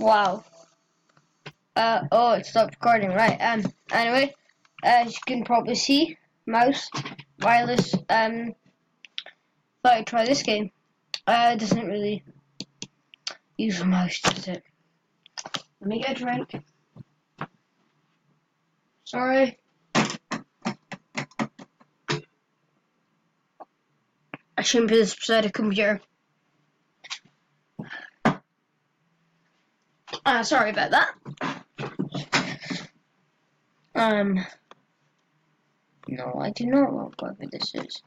Wow. Oh, it stopped recording. Right. Anyway, as you can probably see, mouse, wireless. Thought I'd try this game. It doesn't really use a mouse, does it? Let me get a drink. Sorry. I shouldn't be this beside a computer. Sorry about that. No, I do not want whatever this is.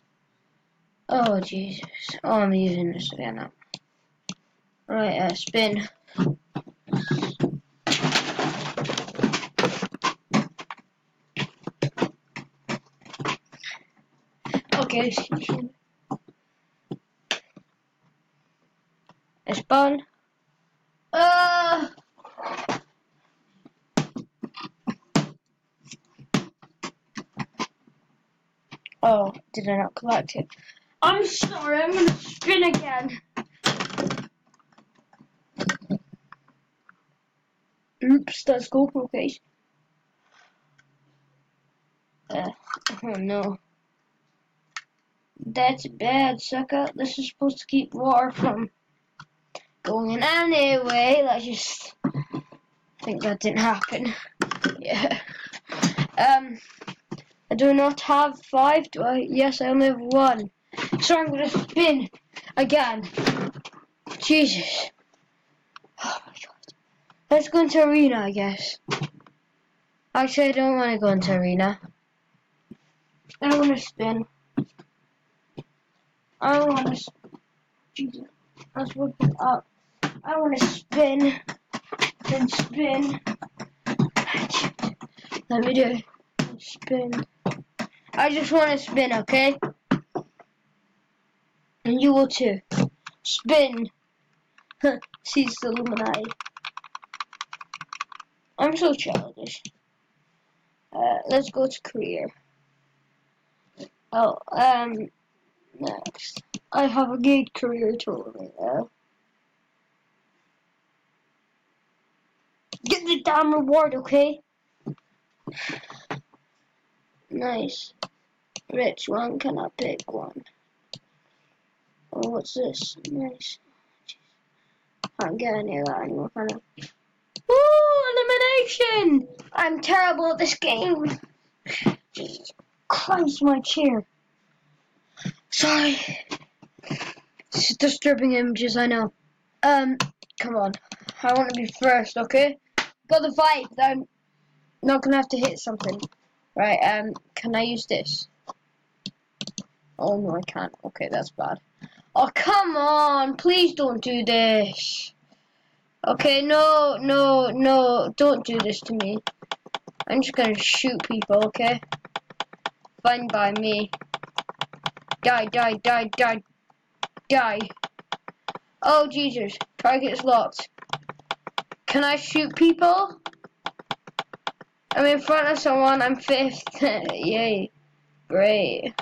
Oh, Jesus. Oh, I'm using this again now. Right, spin. Okay, it's spun. Oh, did I not collect it? I'm sorry, I'm gonna spin again. Oops, that's GoPro case. Oh no. That's bad, sucker. This is supposed to keep water from going in anyway. Let's just think that didn't happen. Yeah. I do not have 5, do I? Yes, I only have 1. So I'm gonna spin again. Jesus. Oh my god. Let's go into arena, I guess. Actually, I don't want to go into arena. I want to spin. I want to. Jesus. Let's work it up. I want to spin. Then spin. Let me do it. Spin. I just want to spin, okay? And you will too. Spin. Sees the Illuminati. I'm so childish. Let's go to career. Oh, next. I have a gate career tournament now. Get the damn reward, okay? Nice. Which one can I pick one? Oh, what's this? Nice. Can't get any of that anymore, can I? Woo! Elimination! I'm terrible at this game. Jesus Christ, my chair. Sorry. It's disturbing images, I know. Come on. I want to be first, okay? Got the vibe that I'm not gonna have to hit something. Right, can I use this? Oh no, I can't. Okay, that's bad. Oh, come on! Please don't do this. Okay, no, don't do this to me. I'm just gonna shoot people, okay? Fine by me. Die, die, die, die, die. Oh, Jesus. Target's locked. Can I shoot people? I'm in front of someone. I'm 5th. Yay. Great.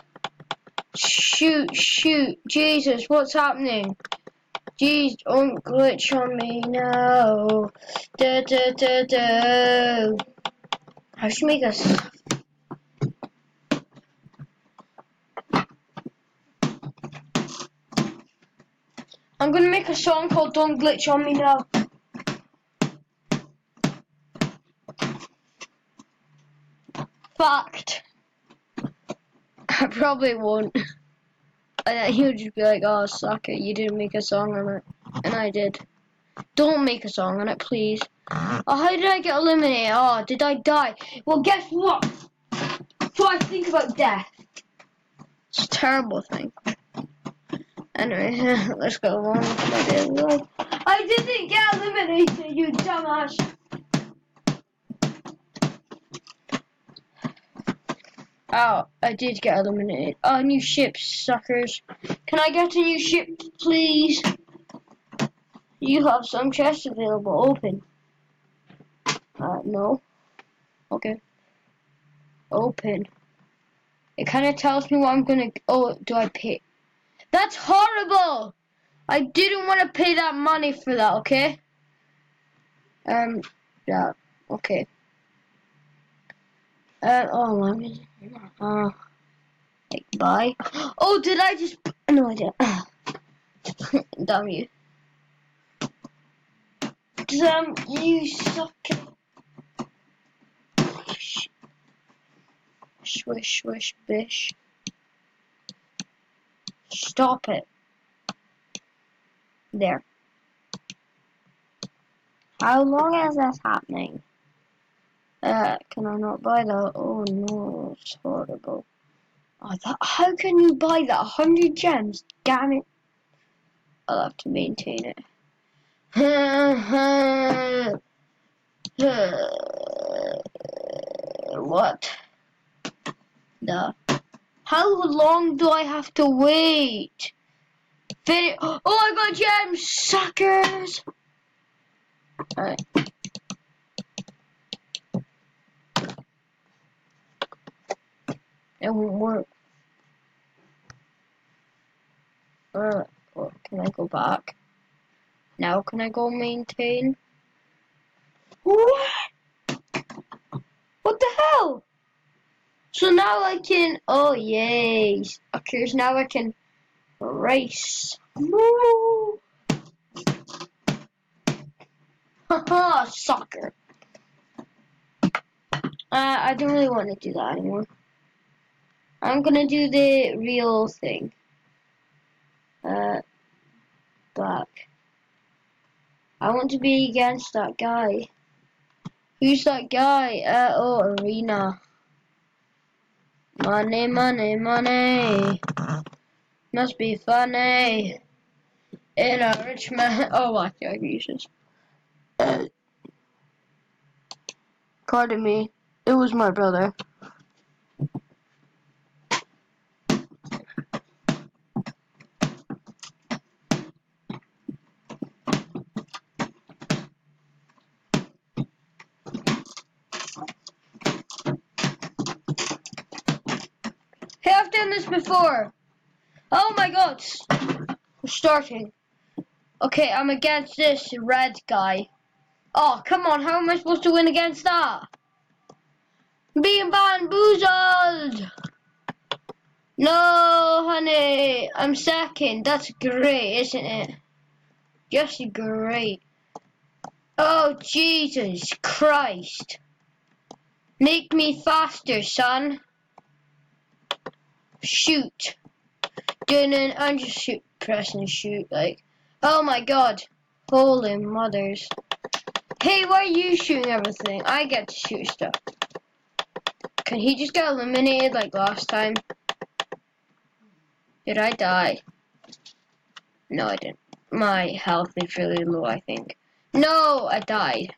Shoot, shoot. Jesus, what's happening? Jeez, don't glitch on me now. Da da da da. I should make us. I'm gonna make a song called Don't Glitch on Me Now. Fact. I probably won't. And he would just be like, oh, suck it, you didn't make a song on it. And I did. Don't make a song on it, please. Oh, how did I get eliminated? Oh, did I die? Well, guess what? So I think about death. It's a terrible thing. Anyway, let's go on with my daily life. I didn't get eliminated, you dumbass. Oh, I did get eliminated. Oh, new ship, suckers. Can I get a new ship, please? You have some chests available. Open. No. Okay. Open. It kind of tells me what I'm gonna... Oh, do I pay? That's horrible! I didn't want to pay that money for that, okay? Yeah, okay. Oh, let me, like, bye. Oh, did I just, no, I didn't. Damn you. Damn, you suck. Swish, swish, bish. Stop it. There. How long is this happening? Can I not buy that? Oh no, it's horrible. Oh, how can you buy that? 100 gems? Damn it. I'll have to maintain it. What? The? How long do I have to wait? Oh, I got gems, suckers! Alright. It won't work. Can I go back? Now can I go maintain? What? What the hell? So now I can, oh yay, suckers, now I can race. Woo! Haha, sucker. I don't really want to do that anymore. I'm gonna do the real thing. Back. I want to be against that guy. Who's that guy? Oh, Arena. Money, money, money. Must be funny. In a rich man. Oh, my God, Jesus. Pardon me. It was my brother. Hey, I've done this before. Oh my God. We're starting. Okay, I'm against this red guy. Oh, come on. How am I supposed to win against that? Being bamboozled. No, honey. I'm second. That's great, isn't it? Just great. Oh, Jesus Christ. Make me faster, son. Shoot. I'm just pressing shoot, like. Oh my God. Holy mothers. Hey, why are you shooting everything? I get to shoot stuff. Can he just get eliminated like last time? Did I die? No, I didn't. My health is really low, I think. No, I died.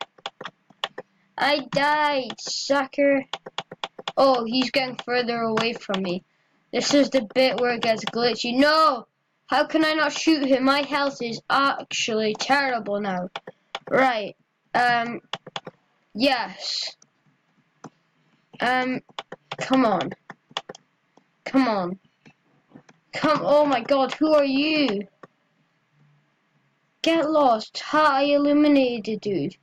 I died, sucker. Oh, he's getting further away from me. This is the bit where it gets glitchy. No! How can I not shoot him? My health is actually terrible now. Right. Yes. Come on. Come on. Oh my God, who are you? Get lost. Ha, I eliminated the dude.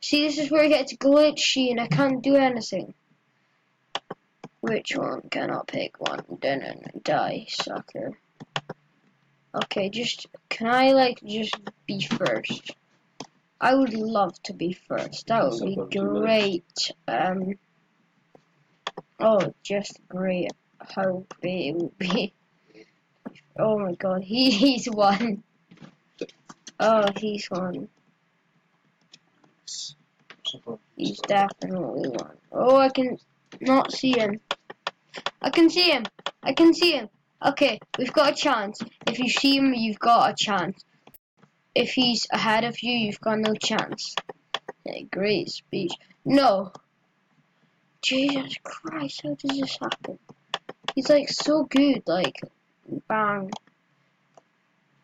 See, this is where it gets glitchy and I can't do anything. Which one? Cannot pick one. Then die, sucker. Okay, can I just be first? I would love to be first. That would be great. Oh, just great. How great it would be. Oh my God, he's won. Oh, he's won. He's definitely won. Oh, I can not see him. I can see him. I can see him. Okay, we've got a chance. If you see him, you've got a chance. If he's ahead of you, you've got no chance. Yeah, great speech. No. Jesus Christ, how does this happen? He's like so good, like, bang.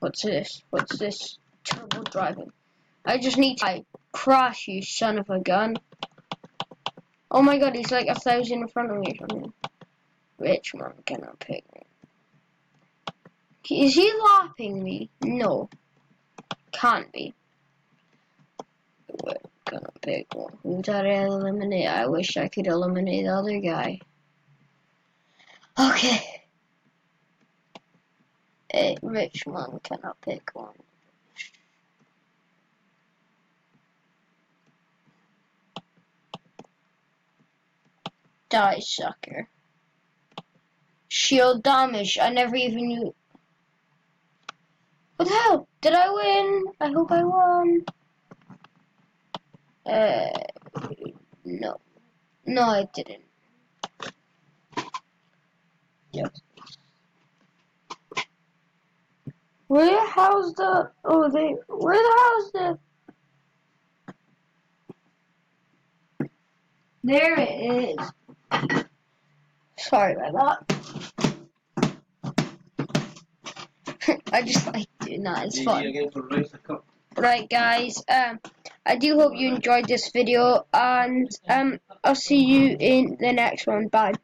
What's this? What's this? Turbo driving. I just need to crash, you son of a gun. Oh my God, he's like 1,000 in front of me or something. Which one can I pick? Is he lapping me? No. Can't be. we're gonna pick one. Who did I eliminate? I wish I could eliminate the other guy. Okay. A rich man cannot pick one. Die, sucker. Shield damage. I never even knew. What the hell? Did I win? I hope I won. No. No, I didn't. Yep. Where the hell's the... Oh, where the hell's the... There it is. Sorry about that. I just like doing that. It's fun. Right, guys. I do hope you enjoyed this video, and I'll see you in the next one. Bye.